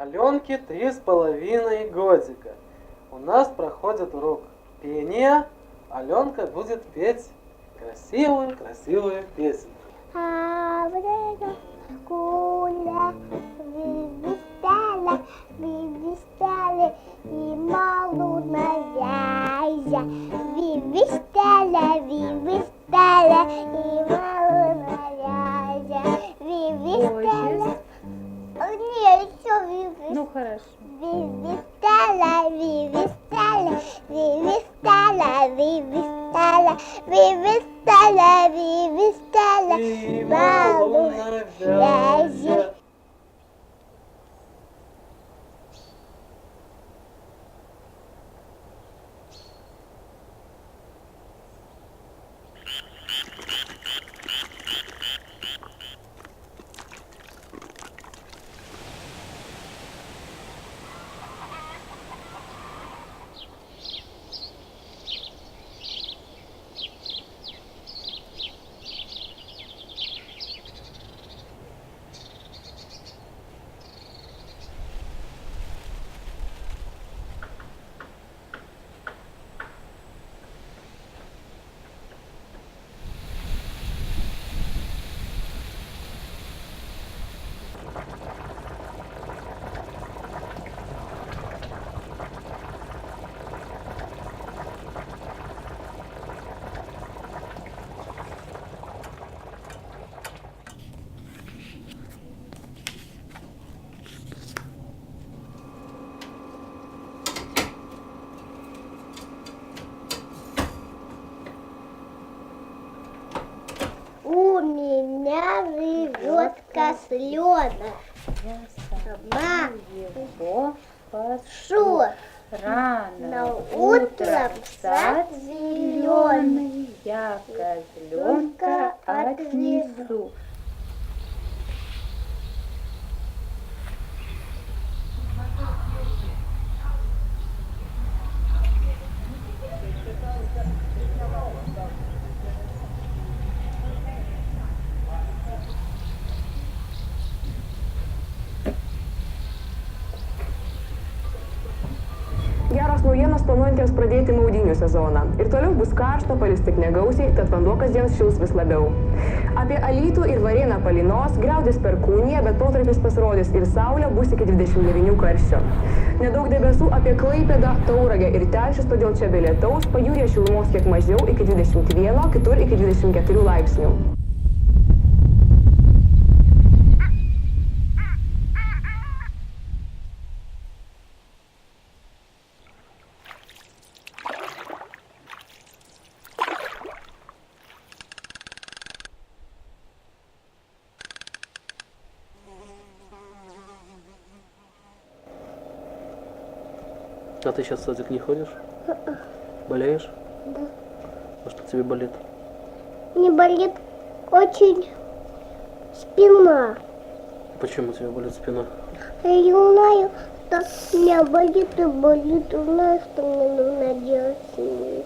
Аленке 3,5 годика. У нас проходит урок пения. Аленка будет петь красивую песенку. Вивистали и малу навязя. Вивистали и малу навязя. Вивистали. Нет, еще вивистали. Ну хорошо. Вивистали И малу малу навязя. У меня живет козленок. Я Сама его шу. рано Утром сад зеленый. Я козленка отнесу. Geros naujienos planuojantiems pradėti maudynių sezoną. Ir toliau bus karšta, palis tik negausiai, tad vanduo kasdien šils vis labiau. Apie Alytų ir Varėną palynos, griaudės perkūnija, bet protarpiais pasirodys ir saulė, bus iki 29 karščio. Nedaug debesų apie Klaipėdą, Tauragę ir Telšius, todėl čia be lietaus, pajūryje šilumos kiek mažiau iki 21, kitur iki 24 laipsnių. А ты сейчас в садик не ходишь? Болеешь? Да. А что тебе болит? Мне болит очень спина. Почему тебе болит спина? Я не знаю, что меня болит и болит. Знаю, что мне нужно делать с ней.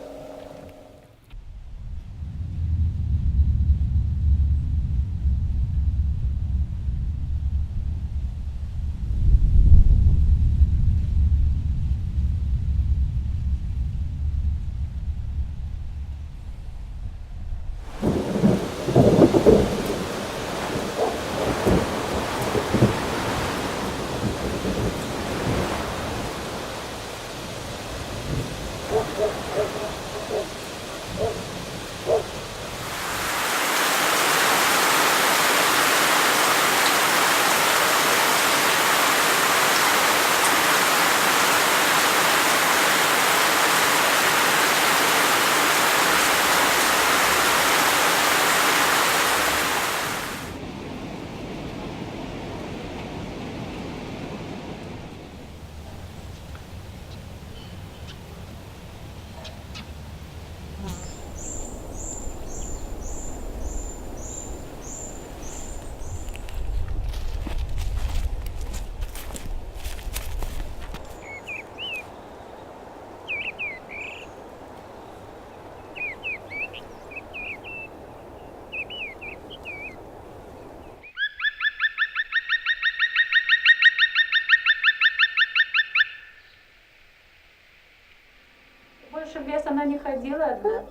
больше в лес она не ходила одна?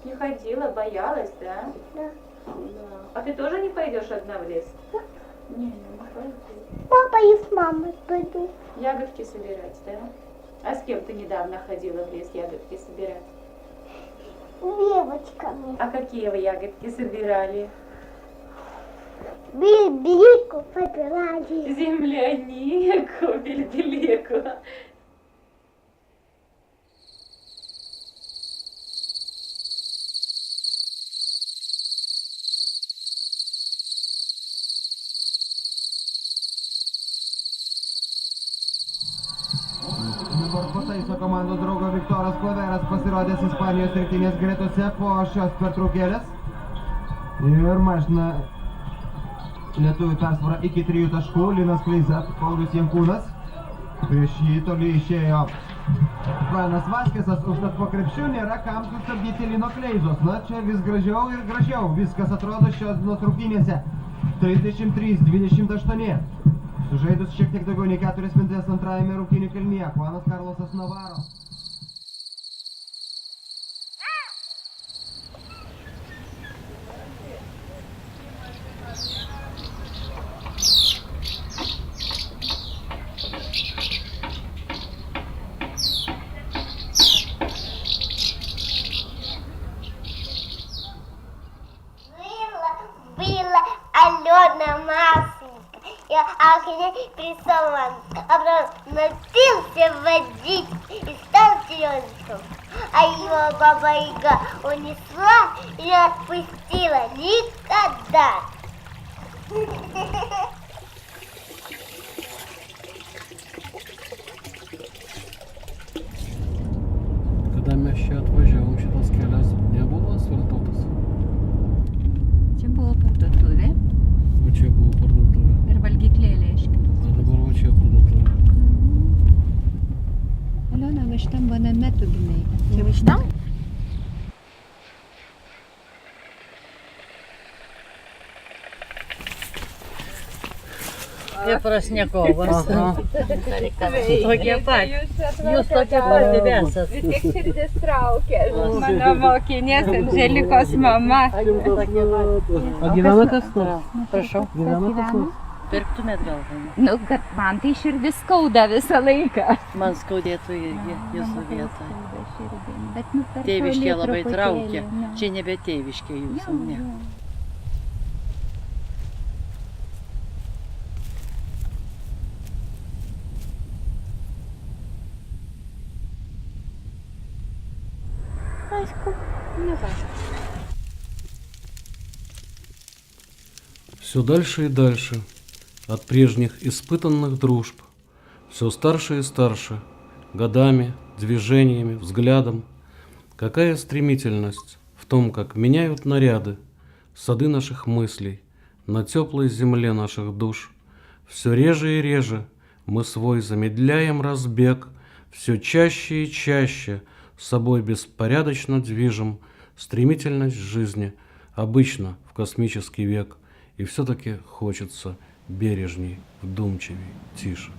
Не ходила, боялась, да? Да. Да. А ты тоже не пойдешь одна в лес? Не пойду. Папа и с мамой пойду. Ягодки собирать, да? А с кем ты недавно ходила в лес ягодки собирать? Девочками. А какие вы ягодки собирали? Бельбику побирали. Землянику, бельбелику. Dabar pataiso komandos draugo Viktoras Klaveras pasirodęs Ispanijos rinktinės gretose po šios pertraukėlės. Ir mažina lietuvių persvarą iki 3 taškų. Linas Kleiza, Paulius Jankūnas. Prieš jį toli išėjo Pranas Vaskesas, užtat po krepšiu nėra kam sustabdyti Lino Kleizos. Na, čia vis gražiau ir gražiau. Viskas atrodo šios dienos rungtynėse. 33-28. Sužaidus šiek tiek daugiau nei 4 minutės antrajame rungtynių kėlinyje, Juanas Karlosas Navaro. Была Алена Масленька. А к ней присылал, а потом напился водички и стал теленком. А его баба Яга унесла и не отпустила никогда. Kada mes čia atvažiavom šitas kelias, nebuvo asfaltuotas. Čia buvo parduotuvė O čia buvo parduotuvė. ir valgyklėlė iškitos. O dabar va čia parduotuvė. Aliona, va šitam va name tu gimei. Čia va šitam? Jie Prasniakovas. Tokie pat. Jūs tokie pat esat. Vis tiek širdis traukia. Mano mokinės Anželikos mama. O gyvena kas nors? Prašau. Gyvena kas nors? Pirktumėt gal. Nu, kad man tai širdis skauda visą laiką. Man skaudėtų irgi jūsų vietoje. Bet, nu, per Tėviškė toli labai truputėlį, traukia. nu. Čia nebe tėviškė jūsų. Ne. Aišku, nevažno. Все дальше и дальше от прежних испытанных дружб. Все старше и старше, годами, движениями, взглядом. Какая стремительность в том, как меняют наряды сады наших мыслей на теплой земле наших душ. Все реже и реже мы свой замедляем разбег, все чаще и чаще собой беспорядочно движем стремительность жизни, обычно в космический век, и все-таки хочется бережней, вдумчивей, тише.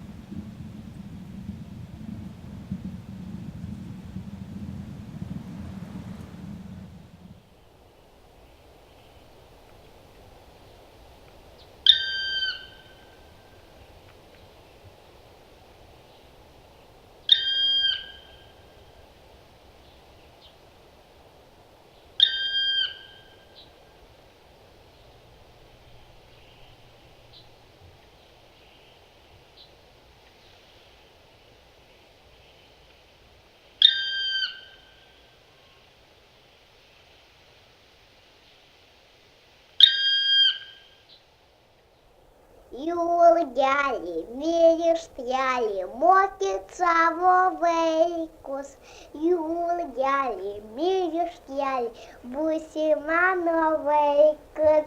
Юлдяли, верештяли, мокица вовейкус. Юлдяли, верештяли, бусима новейкус.